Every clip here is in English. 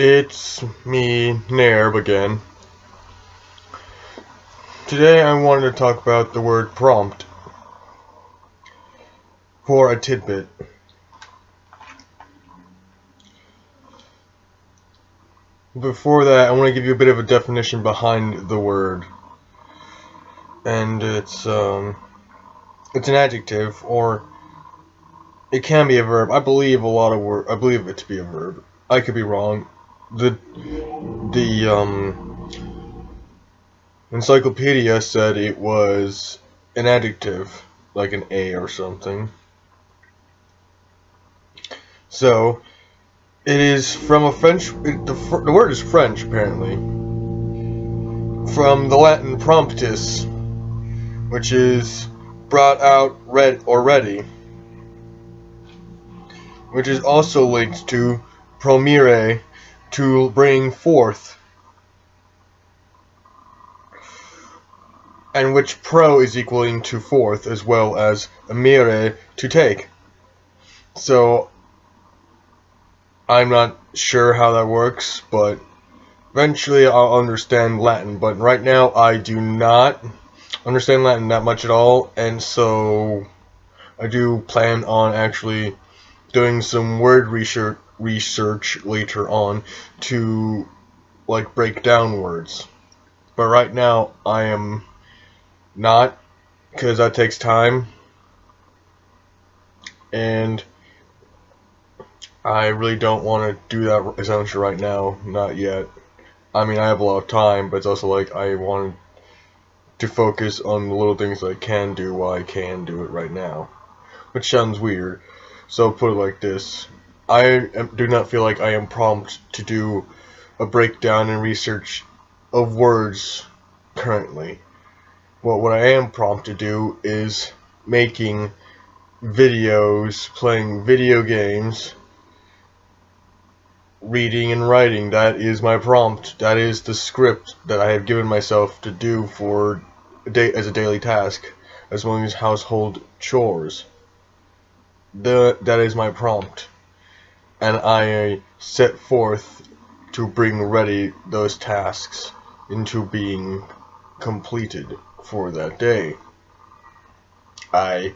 It's me, Nairb, again. Today I wanted to talk about the word prompt for a tidbit. Before that, I want to give you a bit of a definition behind the word. And it's an adjective, or it can be a verb. I believe I believe it to be a verb. I could be wrong. The encyclopedia said it was an adjective, like an A or something. So, it is from a French, the word is French apparently, from the Latin promptus, which is brought out, read, or ready, which is also linked to promire, to bring forth, and which pro is equaling to forth, as well as amire, to take. So I'm not sure how that works, but eventually I'll understand Latin. But right now I do not understand Latin that much at all, and so I do plan on actually doing some word research later on to break down words. But right now I am not, because that takes time, and I really don't want to do that essentially right now, not yet. I mean, I have a lot of time, but it's also like I want to focus on the little things I can do while I can do it right now, which sounds weird. So I'll put it like this: do not feel like I am prompt to do a breakdown and research of words currently. Well, what I am prompt to do is making videos, playing video games, reading and writing. That is my prompt. That is the script that I have given myself to do for as a daily task, as well as household chores. That is my prompt, and I set forth to bring ready those tasks into being completed for that day. I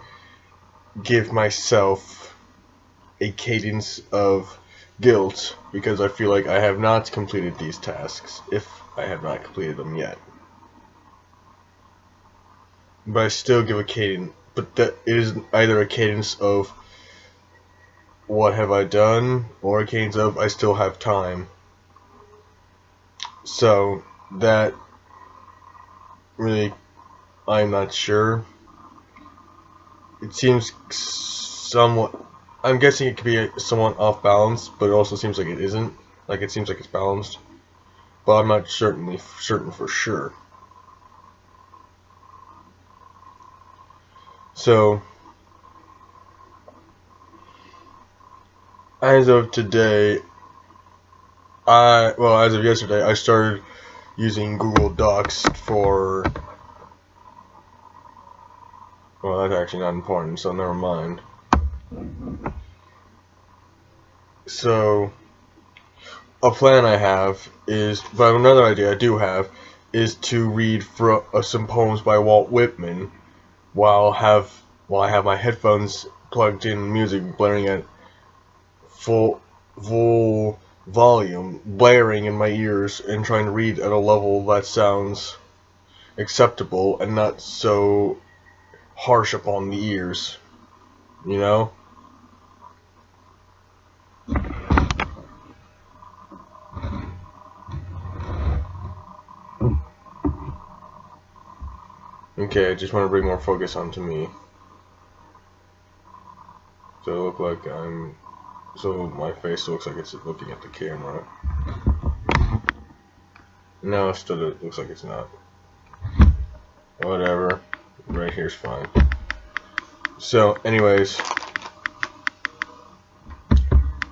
give myself a cadence of guilt because I feel like I have not completed these tasks, if I have not completed them yet. But I still give a cadence, but that is either a cadence of what have I done, or a cadence of I still have time. So that really, I'm not sure. It seems somewhat, I'm guessing it could be somewhat off balance, but it also seems like it isn't. Like, it seems like it's balanced, but I'm not certain for sure. So, as of today, as of yesterday, I started using Google Docs for, well, that's actually not important, so never mind. So, a plan I have is, but another idea I do have, is to read some poems by Walt Whitman while I have my headphones plugged in, music blaring at full volume, blaring in my ears, and trying to read at a level that sounds acceptable and not so harsh upon the ears, you know? Okay, I just want to bring more focus onto me. So my face looks like it's looking at the camera. No, it still looks like it's not. Whatever. Right here's fine. So, anyways,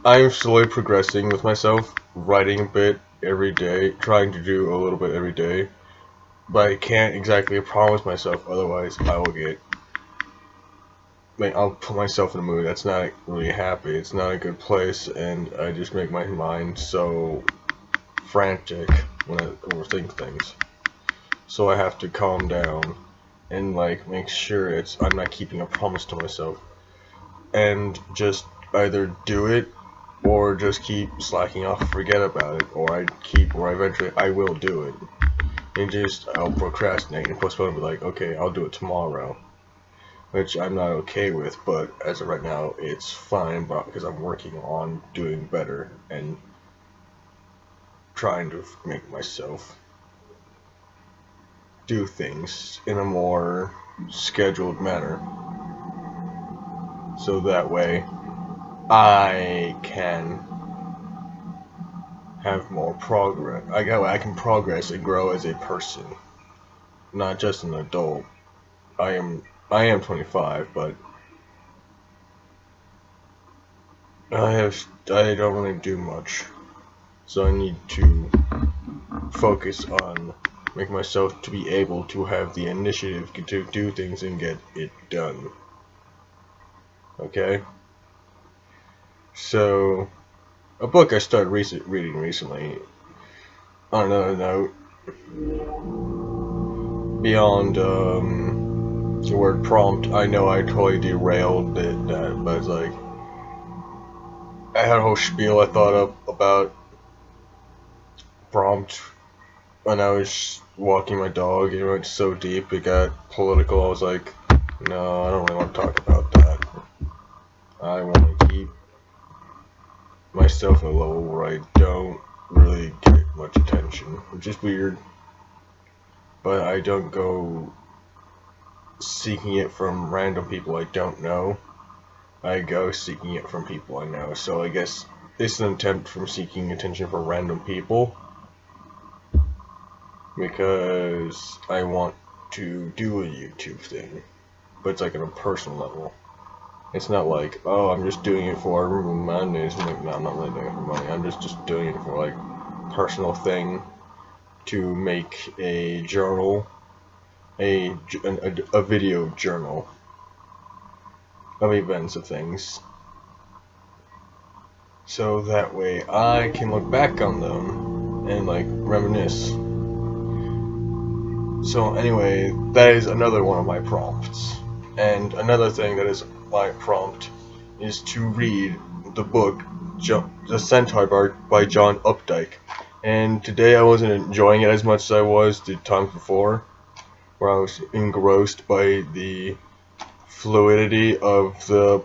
I'm slowly progressing with myself, writing a bit every day, trying to do a little bit every day, but I can't exactly promise myself, otherwise I'll put myself in a mood that's not really happy. It's not a good place, and I just make my mind so frantic when I overthink things. So I have to calm down and like make sure I'm not keeping a promise to myself, and just either do it or just keep slacking off and forget about it, or eventually I will do it. And I'll procrastinate and postpone and be like, okay, I'll do it tomorrow. Which I'm not okay with, but as of right now, it's fine because I'm working on doing better and trying to make myself do things in a more scheduled manner. So that way, I can have more progress. I can progress and grow as a person, not just an adult. I am 25, but I don't really do much, so I need to focus on making myself to be able to have the initiative to do things and get it done. Okay? So, a book I started reading recently, on another note, beyond the word prompt, I know I totally derailed that, but it's like, I had a whole spiel I thought up about prompt when I was walking my dog. It went so deep, it got political. I was like, no, I don't really want to talk about that. I want to keep myself at a level where I don't really get much attention, which is weird, but I don't go seeking it from random people I don't know. I go seeking it from people I know. So I guess this is an attempt from seeking attention from random people, because I want to do a YouTube thing, but it's like on a personal level. It's not like, oh, I'm just doing it for money. Like, no, I'm not really doing it for money. I'm just doing it for like personal thing, to make a journal, a video journal of events of things, so that way I can look back on them and like reminisce. So anyway, that is another one of my prompts. And another thing that is my prompt is to read the book The Centaur by John Updike. And today I wasn't enjoying it as much as I was the times before, where I was engrossed by the fluidity of the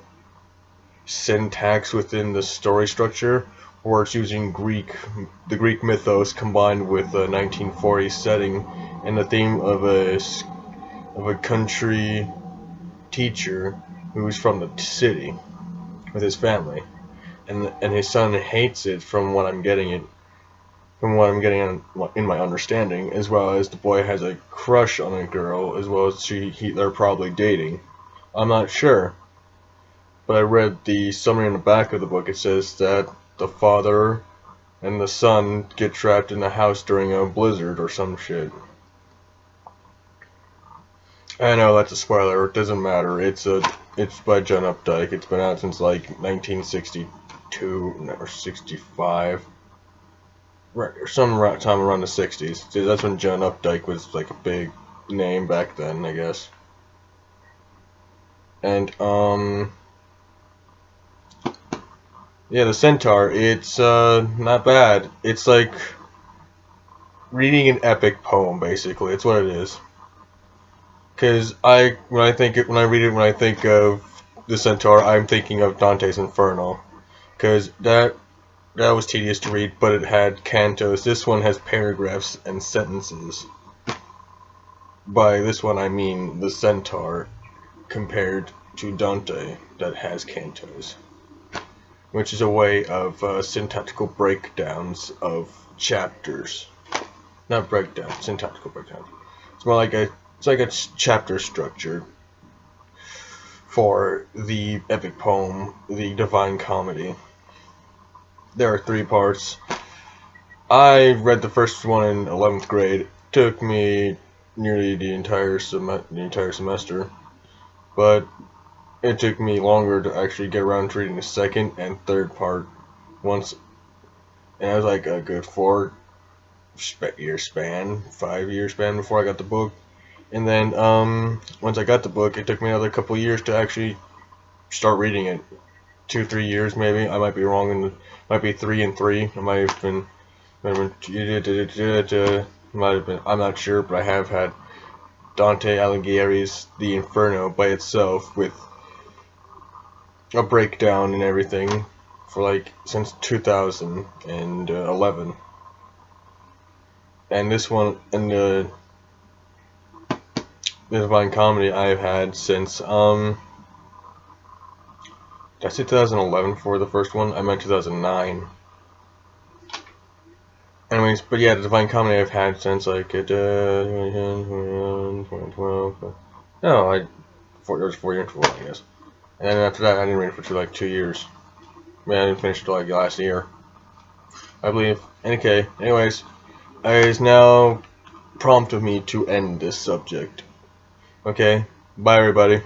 syntax within the story structure, where it's using the Greek mythos combined with a 1940s setting and the theme of a country teacher who's from the city with his family, and his son hates it from what I'm getting in my understanding, as well as the boy has a crush on a girl, as well as they're probably dating. I'm not sure, but I read the summary in the back of the book. It says that the father and the son get trapped in a house during a blizzard or some shit. I know that's a spoiler. It doesn't matter. It's by John Updike. It's been out since like 1962 or 65, right, or some time around the 60s. Dude, that's when John Updike was like a big name back then, I guess. And yeah, the Centaur. It's not bad. It's like reading an epic poem, basically. It's what it is. Because when I think of the Centaur, I'm thinking of Dante's Inferno. Because that was tedious to read, but it had cantos. This one has paragraphs and sentences. By this one, I mean the Centaur, compared to Dante, that has cantos, which is a way of syntactical breakdowns of chapters. Not breakdown, syntactical breakdown. It's more like a chapter structure for the epic poem, the Divine Comedy. There are 3 parts. I read the first one in 11th grade. It took me nearly the entire semester, but it took me longer to actually get around to reading the second and third part once, and I was like a good 4 year span, 5-year span before I got the book. And then once I got the book, it took me another couple years to actually start reading it. 2-3 years maybe. I might be wrong, and might be 3 and 3. I might have been, might have been. I'm not sure, but I have had Dante Alighieri's The Inferno by itself with a breakdown and everything for like since 2011. And this one, and the Divine Comedy I've had since did I say 2011 for the first one? I meant 2009. Anyways, but yeah, the Divine Comedy I've had since like 2012. No, it was 4 years before, I guess. And then after that, I didn't read it for like 2 years. I mean, I didn't finish it till like last year, I believe. Okay, anyways, it is now prompt of me to end this subject. Okay, bye everybody.